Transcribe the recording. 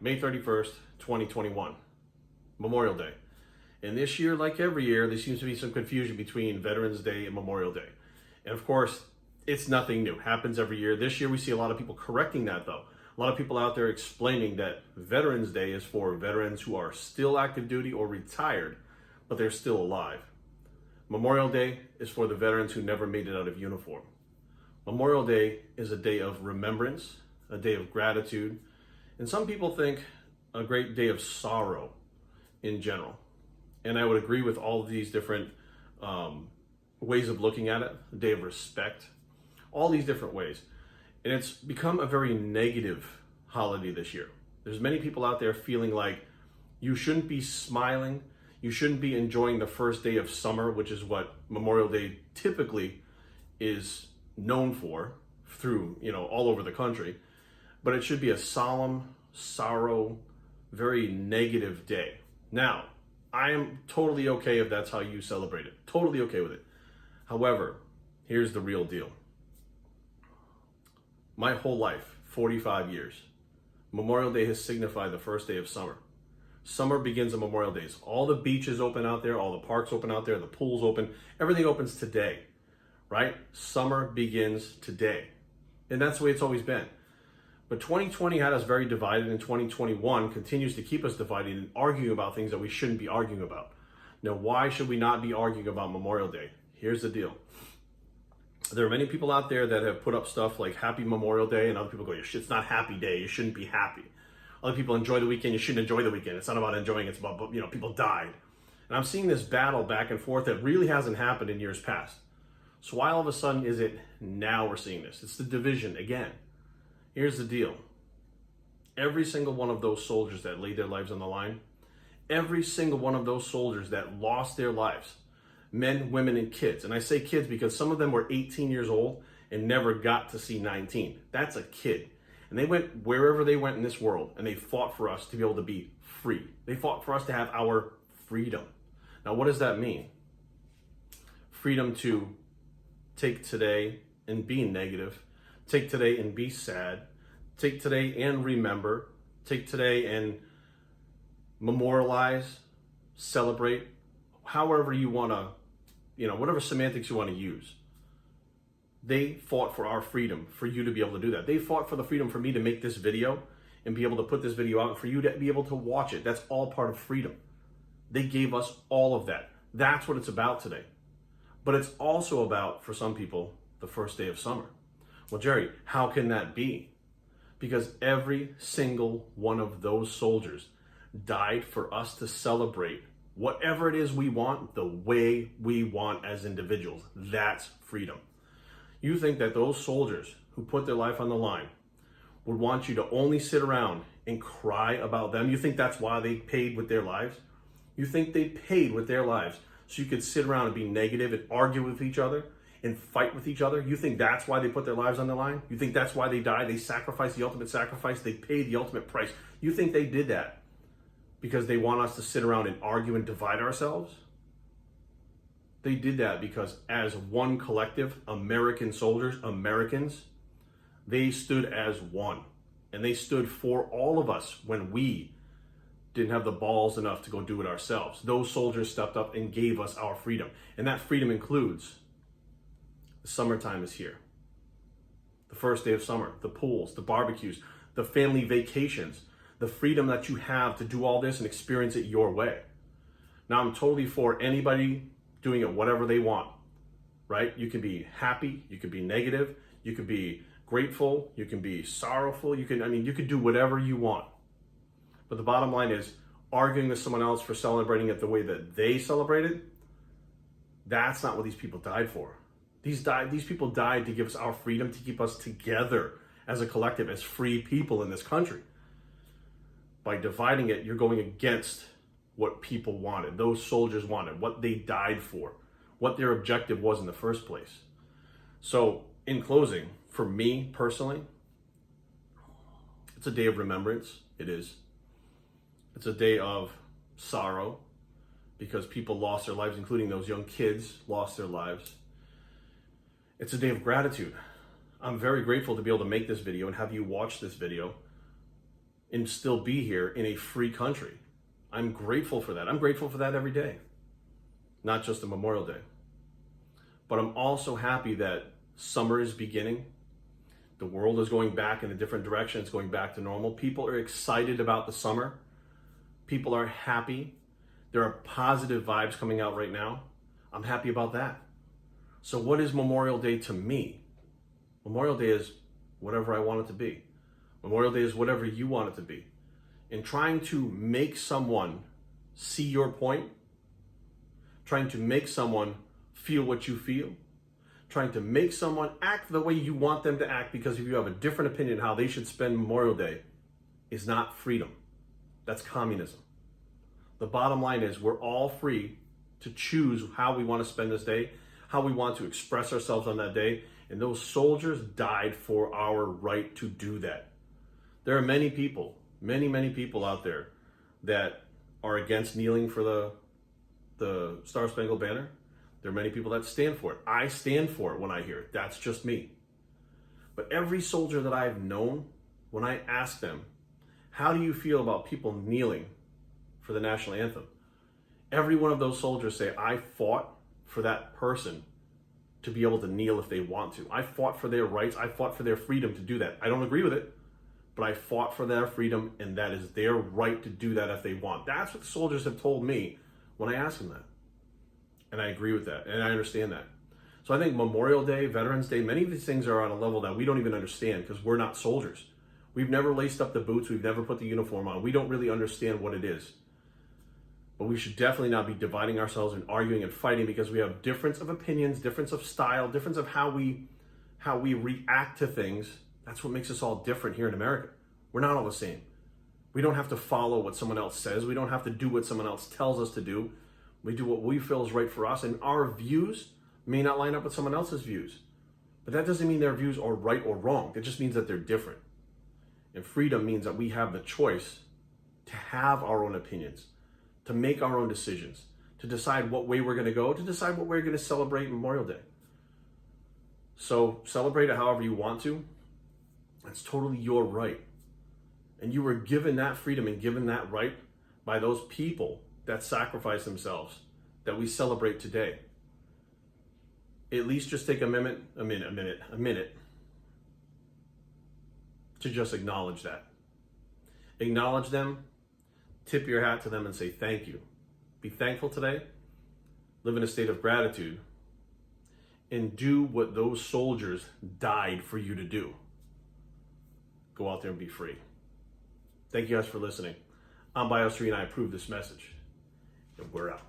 May 31st, 2021, Memorial Day. And this year, like every year, there seems to be some confusion between Veterans Day and Memorial Day. And of course, it's nothing new. Happens every year. This year, we see a lot of people correcting that, though. A lot of people out there explaining that Veterans Day is for veterans who are still active duty or retired, but they're still alive. Memorial Day is for the veterans who never made it out of uniform. Memorial Day is a day of remembrance, a day of gratitude, and some people think a great day of sorrow in general. And I would agree with all of these different ways of looking at it, a day of respect, all these different ways. And it's become a very negative holiday this year. There's many people out there feeling like you shouldn't be smiling, you shouldn't be enjoying the first day of summer, which is what Memorial Day typically is known for through, all over the country. But it should be a solemn, sorrow, very negative day. Now, I am totally okay if that's how you celebrate it. Totally okay with it. However, here's the real deal. My whole life, 45 years, Memorial Day has signified the first day of summer. Summer begins on Memorial Days. All the beaches open out there, all the parks open out there, the pools open, everything opens today, right? Summer begins today. And that's the way it's always been. But 2020 had us very divided, and 2021 continues to keep us divided and arguing about things that we shouldn't be arguing about. Now, why should we not be arguing about Memorial Day? Here's the deal. There are many people out there that have put up stuff like Happy Memorial Day, and other people go, it's not Happy Day, you shouldn't be happy. Other people enjoy the weekend, you shouldn't enjoy the weekend. It's not about enjoying, it's about, people died. And I'm seeing this battle back and forth that really hasn't happened in years past. So why all of a sudden is it now we're seeing this? It's the division again. Here's the deal. Every single one of those soldiers that laid their lives on the line, every single one of those soldiers that lost their lives, men, women, and kids. And I say kids because some of them were 18 years old and never got to see 19. That's a kid. And they went wherever they went in this world, and they fought for us to be able to be free. They fought for us to have our freedom. Now, what does that mean? Freedom to take today and be negative, take today and be sad, take today and remember, take today and memorialize, celebrate, however you want to, whatever semantics you want to use. They fought for our freedom, for you to be able to do that. They fought for the freedom for me to make this video and be able to put this video out and for you to be able to watch it. That's all part of freedom. They gave us all of that. That's what it's about today. But it's also about, for some people, the first day of summer. Well, Jerry, how can that be? Because every single one of those soldiers died for us to celebrate whatever it is we want, the way we want as individuals. That's freedom. You think that those soldiers who put their life on the line would want you to only sit around and cry about them? You think that's why they paid with their lives? You think they paid with their lives so you could sit around and be negative and argue with each other and fight with each other? You think that's why they put their lives on the line? You think that's why they died? They sacrificed the ultimate sacrifice. They paid the ultimate price. You think they did that because they want us to sit around and argue and divide ourselves? They did that because as one collective, American soldiers, Americans, they stood as one. And they stood for all of us when we didn't have the balls enough to go do it ourselves. Those soldiers stepped up and gave us our freedom. And that freedom includes the summertime is here. The first day of summer, the pools, the barbecues, the family vacations, the freedom that you have to do all this and experience it your way. Now, I'm totally for anybody doing it whatever they want, right? You can be happy, you can be negative, you can be grateful, you can be sorrowful, you can do whatever you want. But the bottom line is, arguing with someone else for celebrating it the way that they celebrated, that's not what these people died for. These people died to give us our freedom, to keep us together as a collective, as free people in this country. By dividing it, you're going against what people wanted, those soldiers wanted, what they died for, what their objective was in the first place. So, in closing, for me personally, it's a day of remembrance. It is. It's a day of sorrow because people lost their lives, including those young kids lost their lives. It's a day of gratitude. I'm very grateful to be able to make this video and have you watch this video and still be here in a free country. I'm grateful for that. I'm grateful for that every day, not just on Memorial Day. But I'm also happy that summer is beginning. The world is going back in a different direction. It's going back to normal. People are excited about the summer. People are happy. There are positive vibes coming out right now. I'm happy about that. So what is Memorial Day to me? Memorial Day is whatever I want it to be. Memorial Day is whatever you want it to be. And trying to make someone see your point, trying to make someone feel what you feel, trying to make someone act the way you want them to act because if you have a different opinion how they should spend Memorial Day is not freedom. That's communism. The bottom line is we're all free to choose how we want to spend this day, how we want to express ourselves on that day, and those soldiers died for our right to do that. There are many people, many people out there that are against kneeling for the Star-Spangled Banner. There are many people that stand for it. I stand for it when I hear it. That's just me. But every soldier that I've known, when I ask them, how do you feel about people kneeling for the national anthem? Every one of those soldiers say, I fought for that person to be able to kneel if they want to. I fought for their rights. I fought for their freedom to do that. I don't agree with it, but I fought for their freedom, and that is their right to do that if they want. That's what the soldiers have told me when I ask them that. And I agree with that, and I understand that. So I think Memorial Day, Veterans Day, many of these things are on a level that we don't even understand because we're not soldiers. We've never laced up the boots. We've never put the uniform on. We don't really understand what it is. But we should definitely not be dividing ourselves and arguing and fighting because we have difference of opinions, difference of style, difference of how we react to things. That's what makes us all different here in America. We're not all the same. We don't have to follow what someone else says. We don't have to do what someone else tells us to do. We do what we feel is right for us, and our views may not line up with someone else's views. But that doesn't mean their views are right or wrong. It just means that they're different. And freedom means that we have the choice to have our own opinions, to make our own decisions, to decide what way we're going to go, to decide what way we're going to celebrate Memorial Day. So celebrate it however you want to. That's totally your right. And you were given that freedom and given that right by those people that sacrifice themselves that we celebrate today. At least just take a minute to just acknowledge that. Acknowledge them, tip your hat to them and say thank you. Be thankful today, live in a state of gratitude, and do what those soldiers died for you to do. Go out there and be free. Thank you guys for listening. I'm Bios3 and I approve this message. And we're out.